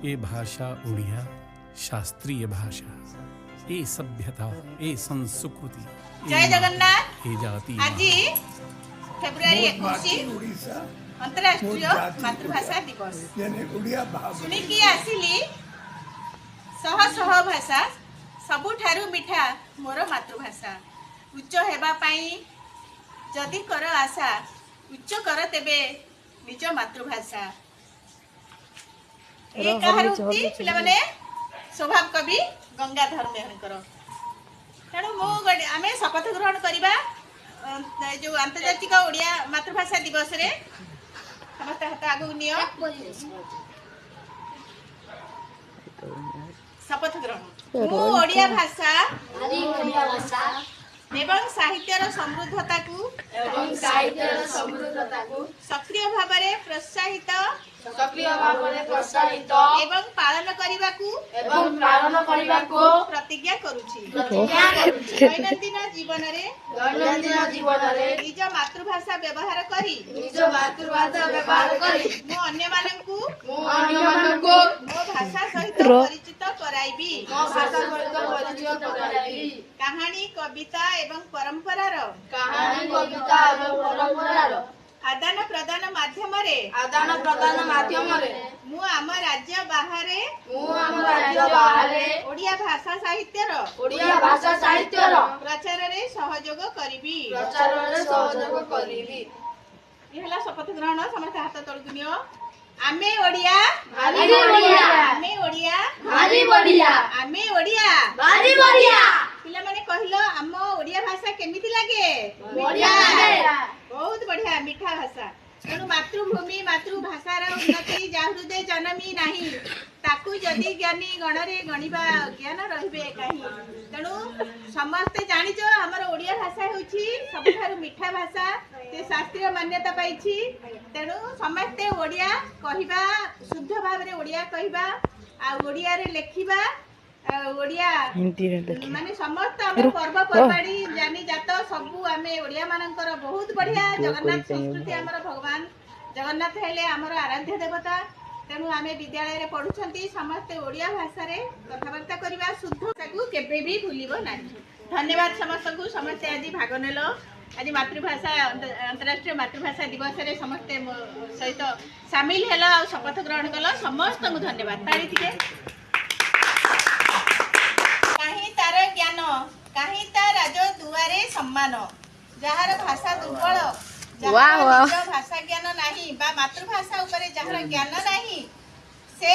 ए भाषा ओडिया शास्त्रीय भाषा ए सभ्यता ए संस्कृति जय जगन्नाथ। ए जाति आज फेब्रुआरी 21 अंतरराष्ट्रीय मातृभाषा दिवस शुणिकी आसिली शह शह भाषा सबुठारु मिठा मोर मातृभाषा उच्च हेबा पाई जदि कर आशा उच्च कर तेबे निज मातृभाषा। ए कहार उक्ति पिला माने स्वभाव कवि गंगाधर मेहरकर। तेणु आमे शपथ ग्रहण करवा जो अंतर्जातिक ओडिया मातृभाषा दिवस रे समस्त हाथ आगु नियो शपथ ग्रहण। मु ओडिया भाषा एवं साहित्यर समृद्धता को सक्रिय भाव में प्रोत्साहित एवं पालन करने को प्रतिज्ञा करुछि। दैनंदिन जीवन रे निज मातृभाषा व्यवहार करी मु अन्य मानकु मो भाषा सहित परिचित कराइबी। कहानी कविता एवं परंपरार आदान प्रदान माध्यम मु आम राज्य बाहरे ओडिया भाषा साहित्यर प्रचार रे सहयोग करिबी। ये हला शपथ ग्रहण समस्त हाथ तळकु नियो। आमे ओडिया पिला माने कहलो आम ओडिया भाषा केमिति लागे? बहुत बढ़िया मीठा भाषा। तेणु मातृभूमि मातृभाषार उन्नति जा हृदय जनमी नाही ताकू जदि ज्ञानी गणरे गणिबा ज्ञान रहिबे काहि। तेणु समस्ते जानिछ हमर ओडिया भाषा होछि सबठारु मीठा भाषा से शास्त्रीय मान्यता पाइछि। तेणु समस्ते ओडिया कहिबा शुद्ध भाव रे ओडिया कहिबा आ ओडिया रे लेखिबा ओडिया माने समस्त हम पर्व परबाड़ी जानी जात सबु आमे ओडिया मानकर बहुत बढ़िया जगन्नाथ संस्कृति हमर भगवान जगन्नाथ हेले हमर आराध्य देवता। तेणु आमे विद्यालय रे पढुछंती समस्त ओडिया भाषा रे कथावार्ता करिबा शुद्ध ताकू केबे भी भूलिबो नाही। धन्यवाद समस्त को समस्त आज भाग नेलो। आज मातृभाषा अंतरराष्ट्रीय मातृभाषा दिवस रे समस्त सहित शामिल हेलो आ शपथ ग्रहण कलो। समस्त को धन्यवाद। तारी थिके काहीं तार ज्ञान काहीं तार राज दुआरे सम्मान जहार भाषा दुर्बल जहार भाषा ज्ञान नहीं बा मातृभाषा उपरे जहार ज्ञान नहीं से